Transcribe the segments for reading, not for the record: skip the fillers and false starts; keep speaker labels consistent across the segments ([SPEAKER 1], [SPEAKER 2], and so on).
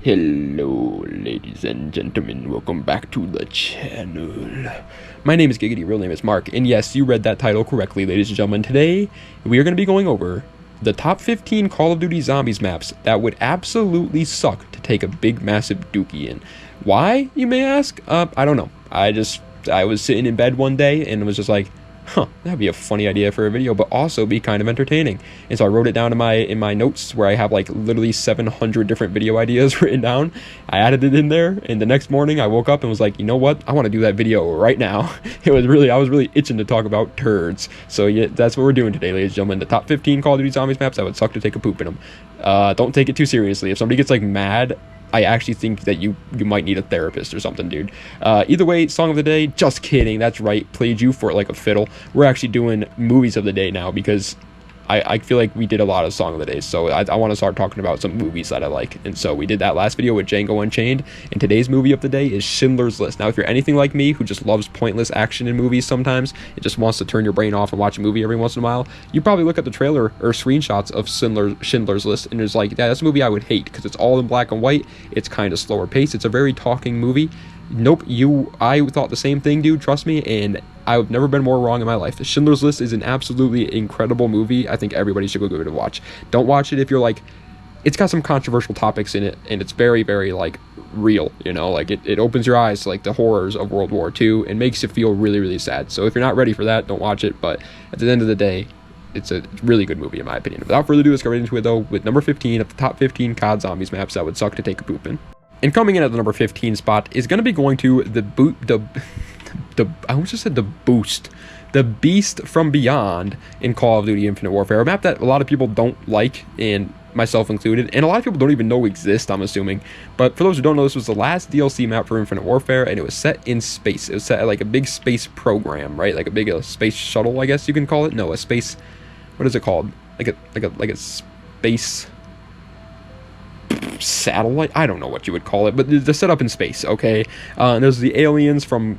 [SPEAKER 1] Hello, ladies and gentlemen, welcome back to the channel. My name is Giggity, real name is Mark, and yes, you read that title correctly, ladies and gentlemen. Today, we are going to be going over the top 15 Call of Duty Zombies maps that would absolutely suck to take a big, massive dookie in. Why, you may ask? I don't know. I was sitting in bed one day, and was just like, that'd be a funny idea for a video, but also be kind of entertaining. And so I wrote it down in my notes, where I have like literally 700 different video ideas written down. I added it in there, and the next morning I woke up and was like, you know what? I want to do that video right now. I was really itching to talk about turds. So yeah, that's what we're doing today, ladies and gentlemen. The top 15 Call of Duty Zombies maps that would suck to take a poop in them. Don't take it too seriously. If somebody gets like mad, I actually think that you might need a therapist or something, dude. Either way, song of the day, just kidding. That's right, played you for it like a fiddle. We're actually doing movies of the day now because I feel like we did a lot of song of the day. So I want to start talking about some movies that I like. And so we did that last video with Django Unchained. And today's movie of the day is Schindler's List. Now, if you're anything like me, who just loves pointless action in movies sometimes, it just wants to turn your brain off and watch a movie every once in a while, you probably look at the trailer or screenshots of Schindler's List and it's like, yeah, that's a movie I would hate because it's all in black and white. It's kind of slower paced. It's a very talking movie. Nope, I thought the same thing, dude, trust me, and I've never been more wrong in my life. Schindler's List is an absolutely incredible movie. I think everybody should go give it a watch. Don't watch it if you're like, it's got some controversial topics in it, and it's very, very, like, real, you know? Like, it opens your eyes to, like, the horrors of World War II and makes you feel really, really sad. So if you're not ready for that, don't watch it, but at the end of the day, it's a really good movie, in my opinion. Without further ado, let's get right into it, though, with number 15 of the top 15 COD Zombies maps that would suck to take a poop in. And coming in at the number 15 spot is going to be going to I almost just said the Boost. The Beast from Beyond in Call of Duty Infinite Warfare. A map that a lot of people don't like, and myself included. And a lot of people don't even know exist, I'm assuming. But for those who don't know, this was the last DLC map for Infinite Warfare, and it was set in space. It was set at like a big space program, right? Like a big space shuttle, I guess you can call it. No, a space... What is it called? Like a space... satellite, I don't know what you would call it, but they're set up in space, okay? There's the aliens from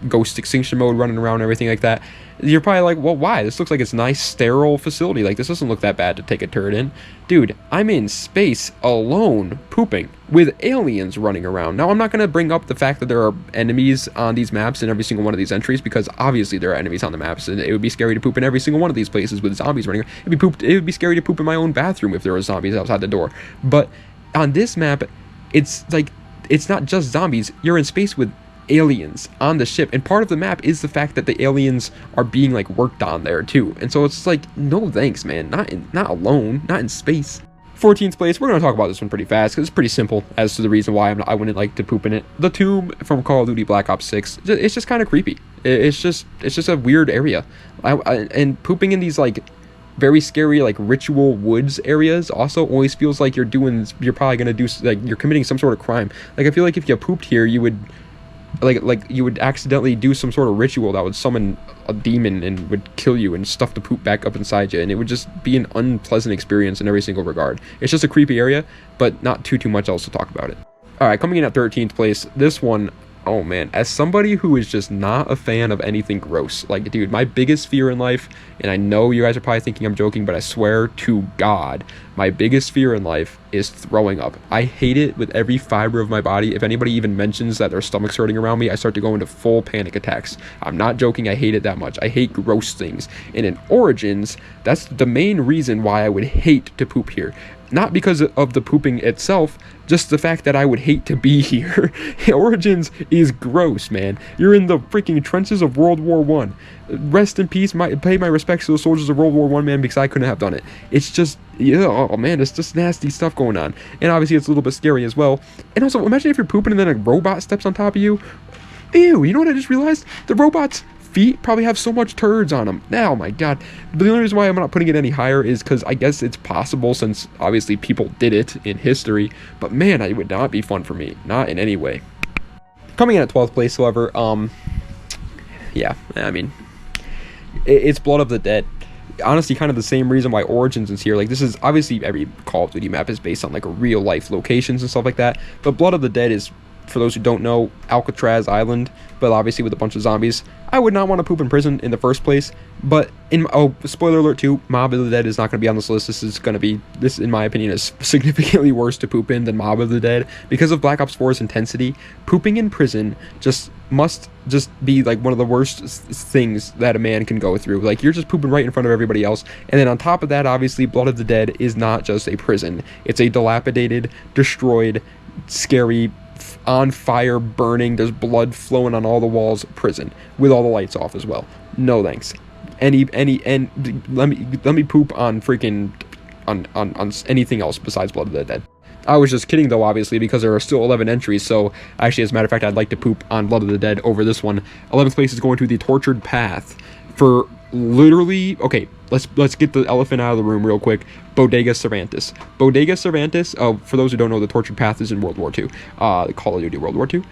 [SPEAKER 1] Ghost Extinction Mode running around and everything like that. You're probably like, well, why? This looks like it's a nice sterile facility. Like, this doesn't look that bad to take a turd in. Dude, I'm in space alone pooping with aliens running around. Now, I'm not going to bring up the fact that there are enemies on these maps in every single one of these entries, because obviously there are enemies on the maps, and it would be scary to poop in every single one of these places with zombies running around. It would be scary to poop in my own bathroom if there were zombies outside the door. But on this map, it's like, it's not just zombies. You're in space with aliens on the ship, and part of the map is the fact that the aliens are being like worked on there too. And so it's like, no thanks, man. Not alone, not in space. 14th place, we're going to talk about this one pretty fast because it's pretty simple as to the reason why I wouldn't like to poop in it. The Tomb from Call of Duty Black Ops 6. It's just kind of creepy. It's just a weird area. And pooping in these like very scary like ritual woods areas also always feels like you're probably gonna do, like, you're committing some sort of crime. Like, I feel like if you pooped here, you would you would accidentally do some sort of ritual that would summon a demon and would kill you and stuff the poop back up inside you, and it would just be an unpleasant experience in every single regard. It's just a creepy area, but not too much else to talk about it. All right, coming in at 13th place, this one, oh man, as somebody who is just not a fan of anything gross, like, dude, my biggest fear in life, and I know you guys are probably thinking I'm joking, but I swear to God, my biggest fear in life is throwing up. I hate it with every fiber of my body. If anybody even mentions that their stomach's hurting around me, I start to go into full panic attacks. I'm not joking, I hate it that much. I hate gross things. And in Origins, that's the main reason why I would hate to poop here. Not because of the pooping itself, just the fact that I would hate to be here. Origins is gross, man. You're in the freaking trenches of World War I. Rest in peace, pay my respects to the soldiers of World War I, man, because I couldn't have done it. It's just, yeah, oh man, it's just nasty stuff going on. And obviously it's a little bit scary as well. And also, imagine if you're pooping and then a robot steps on top of you. Ew, you know what I just realized? The robot's feet probably have so much turds on them. Oh my god. But the only reason why I'm not putting it any higher is because I guess it's possible, since obviously people did it in history. But man, it would not be fun for me. Not in any way. Coming in at 12th place, however, yeah, I mean, it's Blood of the Dead. Honestly, kind of the same reason why Origins is here. Like, this is obviously, every Call of Duty map is based on like real life locations and stuff like that, but Blood of the Dead is for those who don't know, Alcatraz Island, but obviously with a bunch of zombies. I would not want to poop in prison in the first place, but spoiler alert too, Mob of the Dead is not going to be on this list. This in my opinion is significantly worse to poop in than Mob of the Dead. Because of Black Ops 4's intensity, pooping in prison must be like one of the worst things that a man can go through. Like, you're just pooping right in front of everybody else, and then on top of that, obviously, Blood of the Dead is not just a prison. It's a dilapidated, destroyed, scary, on fire, burning, there's blood flowing on all the walls prison with all the lights off as well. No thanks. And let me poop on freaking on anything else besides Blood of the Dead. I was just kidding though, obviously, because there are still 11 entries, so actually, as a matter of fact, I'd like to poop on Blood of the Dead over this one. 11th place is going to the Tortured Path for literally, okay, let's get the elephant out of the room real quick. Bodega Cervantes. Bodega Cervantes, for those who don't know, the Tortured Path is in World War II. Call of Duty World War II.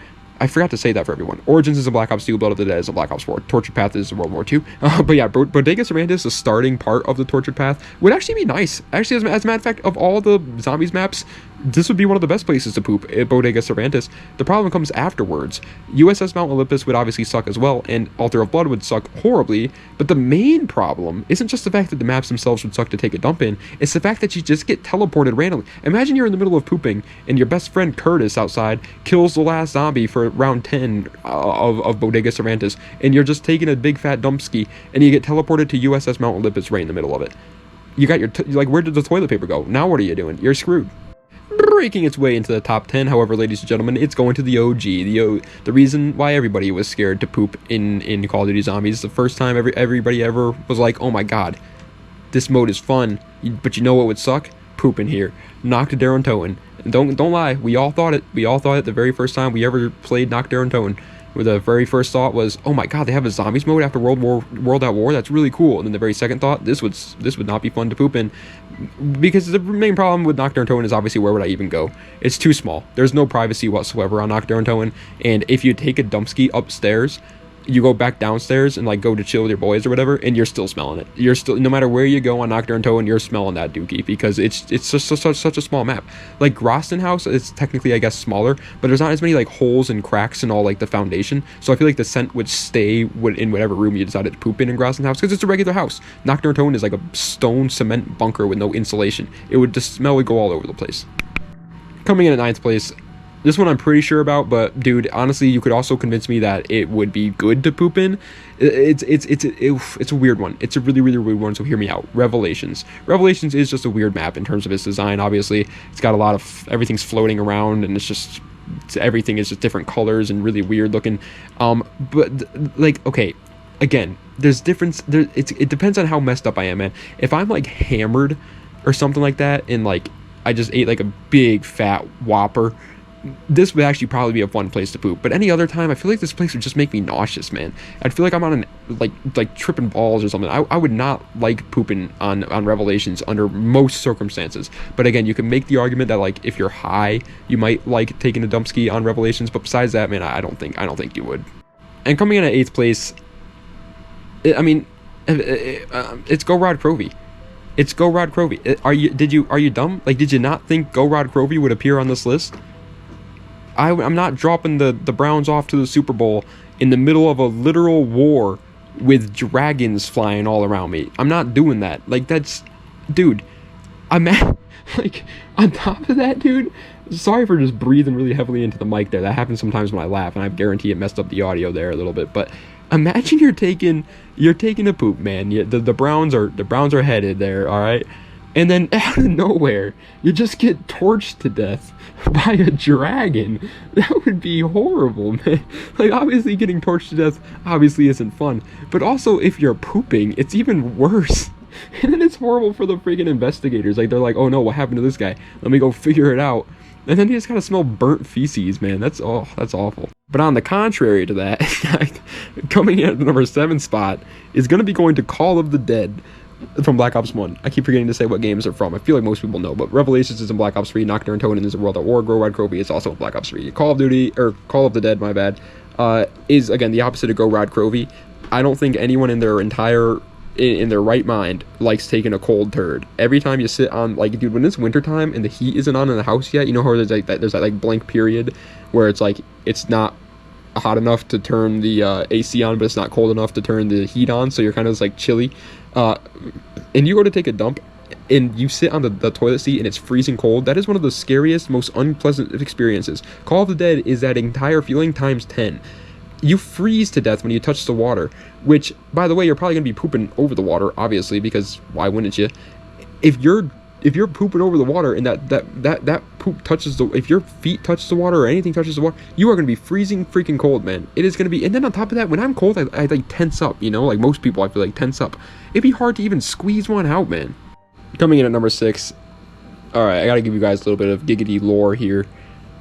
[SPEAKER 1] I forgot to say that for everyone. Origins is a Black Ops 2, Blood of the Dead is a Black Ops 4, Tortured Path is World War II. But yeah, Bodega Cervantes, the starting part of the Tortured Path, would actually be nice. Actually, as a matter of fact, of all the zombies maps, this would be one of the best places to poop at Bodega Cervantes. The problem comes afterwards. USS Mount Olympus would obviously suck as well, and Altar of Blood would suck horribly, but the main problem isn't just the fact that the maps themselves would suck to take a dump in, it's the fact that you just get teleported randomly. Imagine you're in the middle of pooping, and your best friend Curtis outside kills the last zombie for round 10 of Bodega Cervantes, and you're just taking a big fat dump ski, and you get teleported to USS Mount Olympus right in the middle of it. You got your, like, where did the toilet paper go? Now what are you doing? You're screwed. Breaking its way into the top 10, however, ladies and gentlemen, it's going to the OG. The reason why everybody was scared to poop in Call of Duty Zombies, the first time everybody ever was like, oh my god, this mode is fun, but you know what would suck? Poop in here. Nacht Der Untoten. And don't lie, we all thought it the very first time we ever played Nacht Der Untoten. Where the very first thought was, oh my god, they have a zombies mode after World at War, that's really cool. And then the very second thought, this would not be fun to poop in. Because the main problem with Nacht Der Untoten is obviously, where would I even go? It's too small. There's no privacy whatsoever on Nacht Der Untoten, and if you take a dump ski upstairs, you go back downstairs and like go to chill with your boys or whatever, and you're still smelling it. You're still, no matter where you go on Nacht Der Untoten, you're smelling that dookie, because it's just such a small map. Like Groston House is technically, I guess, smaller, but there's not as many like holes and cracks in all like the foundation, so I feel like the scent would stay in whatever room you decided to poop in Groston House, because it's a regular house. Nacht Der Untoten is like a stone cement bunker with no insulation. The smell would go all over the place. Coming in at 9th place, this one I'm pretty sure about, but dude, honestly, you could also convince me that it would be good to poop in. It's a weird one. It's a really weird one, so hear me out. Revelations. Revelations is just a weird map in terms of its design, obviously. It's got a lot of, everything's floating around, and everything is just different colors and really weird looking. But, like, okay, again, there's difference, it depends on how messed up I am, man. If I'm, like, hammered or something like that, and, like, I just ate, like, a big fat Whopper, this would actually probably be a fun place to poop. But any other time, I feel like this place would just make me nauseous, man. I'd feel like I'm on like tripping balls or something. I would not like pooping on Revelations under most circumstances. But again, you can make the argument that like if you're high, you might like taking a dump ski on Revelations. But besides that, man, I don't think you would. And coming in at 8th place, it's Gorod Krovi. It's Gorod Krovi. Are you dumb? Like, did you not think Gorod Krovi would appear on this list? I'm not dropping the Browns off to the Super Bowl in the middle of a literal war with dragons flying all around me. I'm not doing that. Like, that's, dude, I'm at, like, on top of that, dude, sorry for just breathing really heavily into the mic there. That happens sometimes when I laugh, and I guarantee it messed up the audio there a little bit. But imagine you're taking a poop, man. The Browns are headed there, all right? And then out of nowhere, you just get torched to death by a dragon. That would be horrible, man. Like, obviously getting torched to death obviously isn't fun, but also if you're pooping, it's even worse. And then it's horrible for the freaking investigators. Like, they're like, oh no, what happened to this guy? Let me go figure it out. And then they just kind of smell burnt feces, man. That's awful. But on the contrary to that, coming in at the number 7 spot is going to be going to Call of the Dead from Black Ops 1. I keep forgetting to say what games they're from. I feel like most people know, but Revelations is in Black Ops 3, Nacht Der Untoten is in World at War, Gorod Krovi is also in Black Ops 3. Call of the Dead, my bad, is, again, the opposite of Gorod Krovi. I don't think anyone in their entire in their right mind likes taking a cold turd. Every time you sit on, like, dude, when it's wintertime and the heat isn't on in the house yet, you know how there's that like blank period where it's like it's not hot enough to turn the AC on, but it's not cold enough to turn the heat on, so you're kind of just like chilly, and you go to take a dump and you sit on the toilet seat and it's freezing cold. That is one of the scariest, most unpleasant experiences. Call of the Dead is that entire feeling times 10. You freeze to death when you touch the water, which, by the way, you're probably going to be pooping over the water, obviously, because why wouldn't you? If you're pooping over the water and that poop touches the, if your feet touch the water or anything touches the water, you are going to be freezing freaking cold, man. It is going to be, and then on top of that, when I'm cold, I like tense up, you know, like most people, I feel like tense up. It'd be hard to even squeeze one out, man. Coming in at number 6, all right, I got to give you guys a little bit of giggity lore here.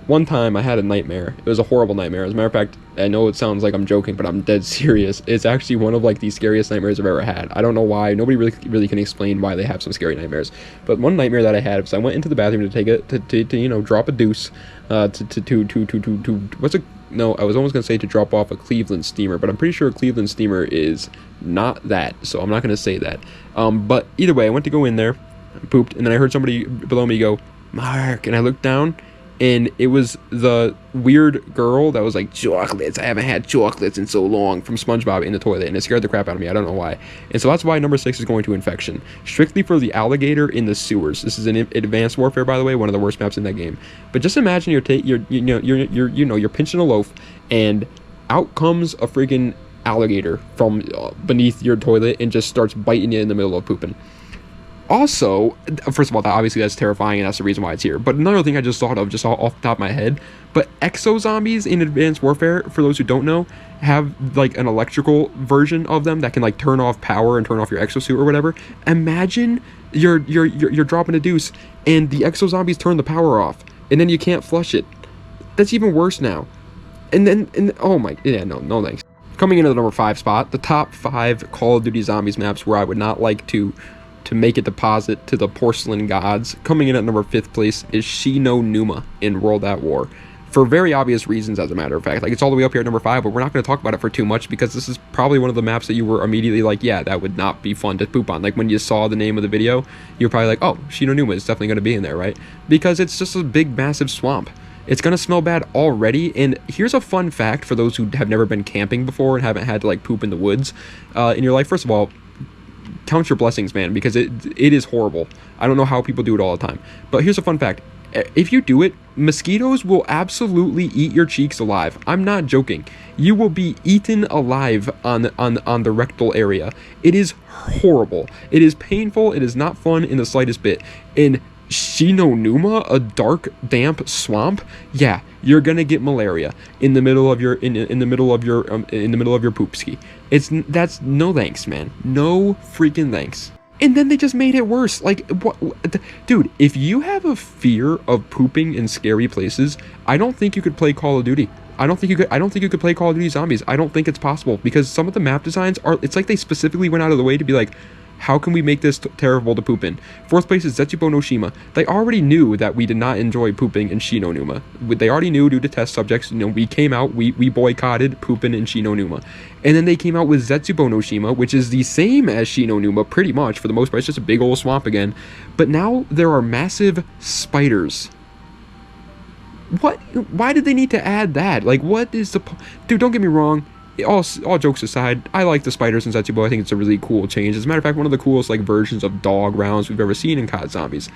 [SPEAKER 1] One time I had a nightmare. It was a horrible nightmare. As a matter of fact, I know it sounds like I'm joking, but I'm dead serious. It's actually one of like the scariest nightmares I've ever had. I don't know why. Nobody really can explain why they have some scary nightmares. But one nightmare that I had was I went into the bathroom to take to you know, drop a deuce, what's a, no, I was almost gonna say to drop off a Cleveland steamer, but I'm pretty sure a Cleveland steamer is not that, so I'm not gonna say that. But either way, I went to go in there, pooped, and then I heard somebody below me go, "Mark," and I looked down. And it was the weird girl that was like, "Chocolates, I haven't had chocolates in so long," from SpongeBob in the toilet, and it scared the crap out of me. I don't know why. And so that's why number 6 is going to Infection, strictly for the alligator in the sewers. This is an Advanced Warfare, by the way, one of the worst maps in that game. But just imagine you're pinching a loaf, and out comes a freaking alligator from beneath your toilet and just starts biting you in the middle of pooping. Also, first of all, obviously that's terrifying, and that's the reason why it's here. But another thing I just thought of, just off the top of my head, but exo zombies in Advanced Warfare, for those who don't know, have like an electrical version of them that can like turn off power and turn off your exosuit or whatever. Imagine you're dropping a deuce and the exo zombies turn the power off, and then you can't flush it. That's even worse now. And oh my, yeah, no thanks. Coming into the number 5 spot, the top 5 Call of Duty Zombies maps where I would not like to make a deposit to the porcelain gods. Coming in at number 5th place is Shi No Numa in World at War. For very obvious reasons, as a matter of fact. Like, it's all the way up here at number 5, but we're not going to talk about it for too much because this is probably one of the maps that you were immediately like, yeah, that would not be fun to poop on. Like, when you saw the name of the video, you're probably like, oh, Shi No Numa is definitely going to be in there, right? Because it's just a big, massive swamp. It's going to smell bad already, and here's a fun fact for those who have never been camping before and haven't had to, like, poop in the woods in your life. First of all, count your blessings, man, because it is horrible. I don't know how people do it all the time. But here's a fun fact. If you do it, mosquitoes will absolutely eat your cheeks alive. I'm not joking. You will be eaten alive on the rectal area. It is horrible. It is painful. It is not fun in the slightest bit. In Shi No Numa, a dark, damp swamp, yeah, you're gonna get malaria in the middle of your in the middle of your poop ski. That's no thanks, man. No freaking thanks. And then they just made it worse. Like, what, dude? If you have a fear of pooping in scary places, I don't think you could play Call of Duty. I don't think you could play Call of Duty Zombies. I don't think it's possible because some of the map designs are. It's like they specifically went out of the way to be like, how can we make this terrible to poop in? 4th place is Zetsubou No Shima. They already knew that we did not enjoy pooping in Shi No Numa. They already knew due to test subjects. You know, we came out, we boycotted pooping in Shi No Numa. And then they came out with Zetsubou No Shima, which is the same as Shi No Numa, pretty much, for the most part. It's just a big old swamp again. But now there are massive spiders. What? Why did they need to add that? Like, what is the... Dude, don't get me wrong. All jokes aside, I like the spiders in Zetsubou. I think it's a really cool change. As a matter of fact, one of the coolest like versions of dog rounds we've ever seen in COD Zombies.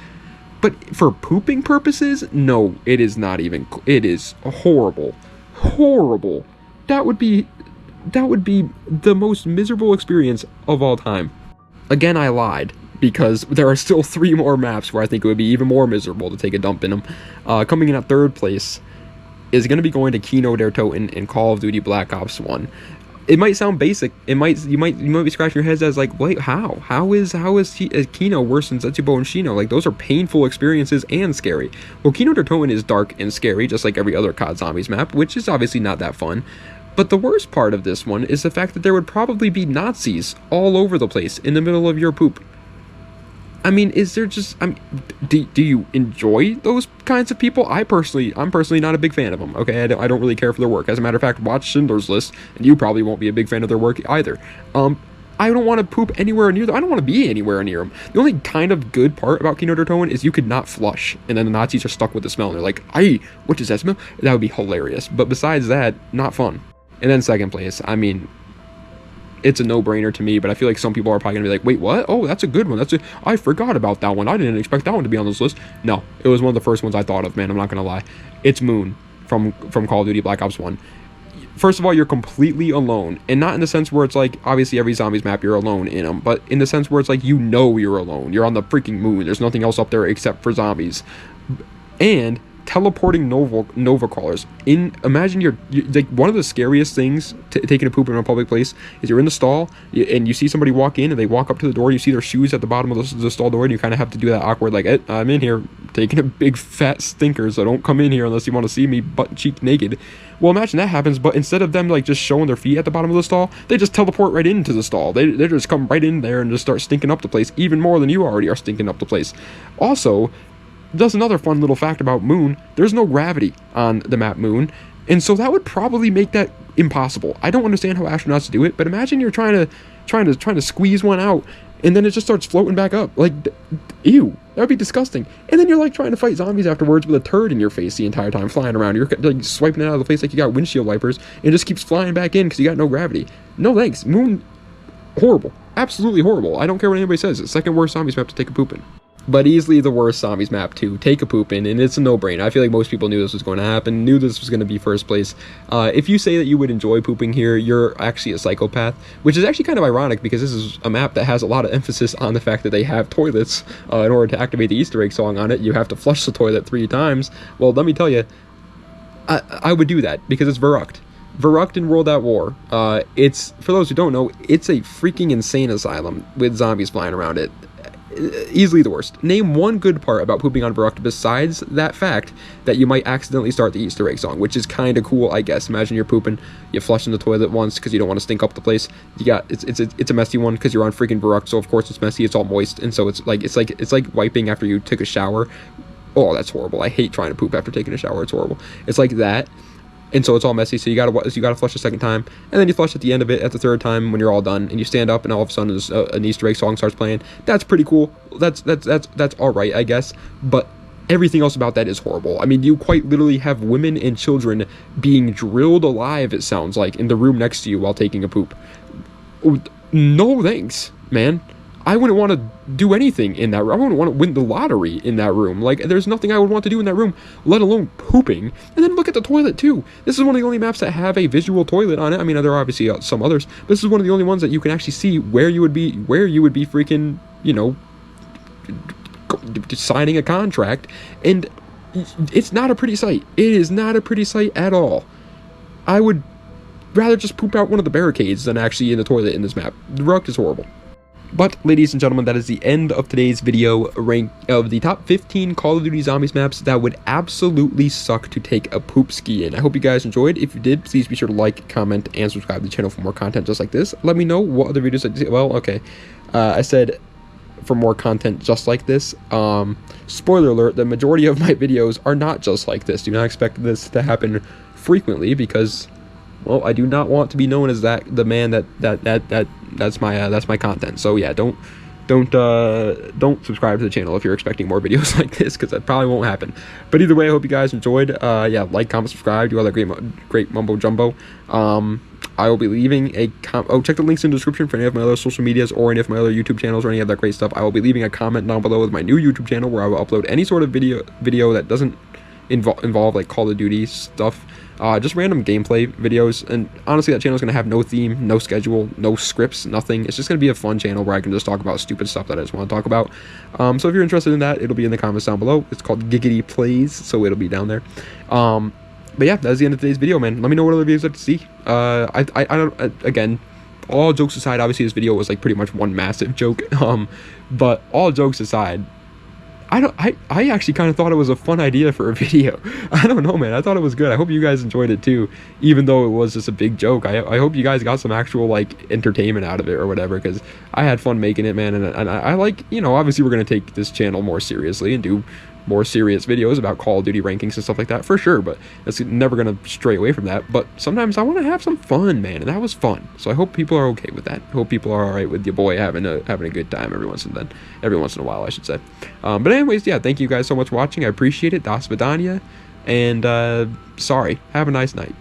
[SPEAKER 1] But for pooping purposes, no, it is not even. It is horrible, horrible. That would be the most miserable experience of all time. Again, I lied because there are still 3 more maps where I think it would be even more miserable to take a dump in them. Coming in at 3rd place is going to be going to Kino Der Toten in Call of Duty Black Ops 1. It might sound basic. You might be scratching your heads as like, wait, how is Kino worse than Zetsubou and Shino? Like, those are painful experiences and scary. Well, Kino Der Toten is dark and scary, just like every other COD Zombies map, which is obviously not that fun. But the worst part of this one is the fact that there would probably be Nazis all over the place in the middle of your poop. I mean, is there just... I mean, do you enjoy those kinds of people? I'm personally not a big fan of them, okay? I don't really care for their work. As a matter of fact, watch Schindler's List, and you probably won't be a big fan of their work either. I don't want to poop anywhere near them. I don't want to be anywhere near them. The only kind of good part about Kino Der Toten is you could not flush, and then the Nazis are stuck with the smell, and they're like, "Aye, what does that smell?" That would be hilarious. But besides that, not fun. And then second place, I mean, it's a no-brainer to me, but I feel like some people are probably gonna be like, "Wait, what? Oh, that's a good one. I forgot about that one. I didn't expect that one to be on this list." No, it was one of the first ones I thought of, man. I'm not gonna lie. It's Moon from Call of Duty Black Ops 1. First of all, you're completely alone, and not in the sense where it's like, obviously every zombies map you're alone in them, but in the sense where it's like, you know you're alone. You're on the freaking moon. There's nothing else up there except for zombies. And teleporting Nova crawlers. Imagine you're like, one of the scariest things taking a poop in a public place is you're in the stall and you see somebody walk in and they walk up to the door, you see their shoes at the bottom of the stall door, and you kind of have to do that awkward like, I'm in here taking a big fat stinker, so don't come in here unless you want to see me butt cheek naked. Well, imagine that happens, but instead of them like just showing their feet at the bottom of the stall, they just teleport right into the stall. They just come right in there and just start stinking up the place even more than you already are stinking up the place. Also, there's another fun little fact about Moon. There's no gravity on the map Moon, and so that would probably make that impossible. I don't understand how astronauts do it, but imagine you're trying to squeeze one out, and then it just starts floating back up. Like, ew, that would be disgusting. And then you're like trying to fight zombies afterwards with a turd in your face the entire time, flying around. You're like swiping it out of the face like you got windshield wipers, and it just keeps flying back in because you got no gravity. No thanks. Moon, horrible, absolutely horrible. I don't care what anybody says. It's the second worst zombies map to take a poop in. But easily the worst zombies map to take a poop in, and it's a no-brainer. I feel like most people knew this was going to happen, knew this was going to be first place. If you say that you would enjoy pooping here, you're actually a psychopath, which is actually kind of ironic because this is a map that has a lot of emphasis on the fact that they have toilets. In order to activate the Easter egg song on it, you have to flush the toilet 3 times. Well, let me tell you, I would do that because it's Verruckt. Verruckt in World at War. It's, for those who don't know, it's a freaking insane asylum with zombies flying around it. Easily the worst. Name one good part about pooping on Verruckt besides that fact that you might accidentally start the Easter egg song, which is kind of cool, I guess. Imagine you're pooping, you flush in the toilet once because you don't want to stink up the place. You got it's a messy one because you're on freaking Verruckt, so of course it's messy. It's all moist, and so it's like wiping after you took a shower. Oh, that's horrible. I hate trying to poop after taking a shower. It's horrible. It's like that. And so it's all messy, so you gotta flush the second time, and then you flush at the end of it at the third time when you're all done, and you stand up, and all of a sudden an Easter egg song starts playing. That's pretty cool. That's all right, I guess. But everything else about that is horrible. I mean, you quite literally have women and children being drilled alive, it sounds like, in the room next to you while taking a poop. No thanks, man. I wouldn't want to do anything in that room. I wouldn't want to win the lottery in that room. Like, there's nothing I would want to do in that room, let alone pooping. And then look at the toilet, too. This is one of the only maps that have a visual toilet on it. I mean, there are obviously some others, but this is one of the only ones that you can actually see where you would be freaking, you know, signing a contract. And it's not a pretty sight. It is not a pretty sight at all. I would rather just poop out one of the barricades than actually in the toilet in this map. The Verruckt is horrible. But, ladies and gentlemen, that is the end of today's video rank of the top 15 Call of Duty Zombies maps that would absolutely suck to take a poop ski in. I hope you guys enjoyed. If you did, please be sure to like, comment, and subscribe to the channel for more content just like this. Let me know what other videos I said for more content just like this. Spoiler alert, the majority of my videos are not just like this. Do not expect this to happen frequently because, well, I do not want to be known as the man that's my content. So yeah, don't subscribe to the channel if you're expecting more videos like this, because that probably won't happen. But either way, I hope you guys enjoyed. Yeah, like, comment, subscribe, do all that great mumbo jumbo. I will be leaving check the links in the description for any of my other social medias or any of my other YouTube channels or any of that great stuff. I will be leaving a comment down below with my new YouTube channel where I will upload any sort of video that doesn't involve like Call of Duty stuff. Just random gameplay videos, and honestly that channel is going to have no theme, no schedule, no scripts, nothing. It's just going to be a fun channel where I can just talk about stupid stuff that I just want to talk about. So if you're interested in that, it'll be in the comments down below. It's called Giggity Plays, so it'll be down there. But yeah, that's the end of today's video, man. Let me know what other videos you'd like to see. I don't, again, all jokes aside, obviously this video was like pretty much one massive joke. But all jokes aside, I actually kind of thought it was a fun idea for a video. I don't know, man. I thought it was good. I hope you guys enjoyed it too, even though it was just a big joke. I hope you guys got some actual like entertainment out of it or whatever, because I had fun making it, man. And I like, you know, obviously we're gonna take this channel more seriously and do more serious videos about Call of Duty rankings and stuff like that, for sure, but it's never gonna stray away from that. But sometimes I want to have some fun, man, and that was fun. So I hope people are okay with that. I hope people are all right with your boy having a good time every once in a while, I should say. But anyways, yeah, thank you guys so much for watching. I appreciate it. Das Vidania, and sorry. Have a nice night.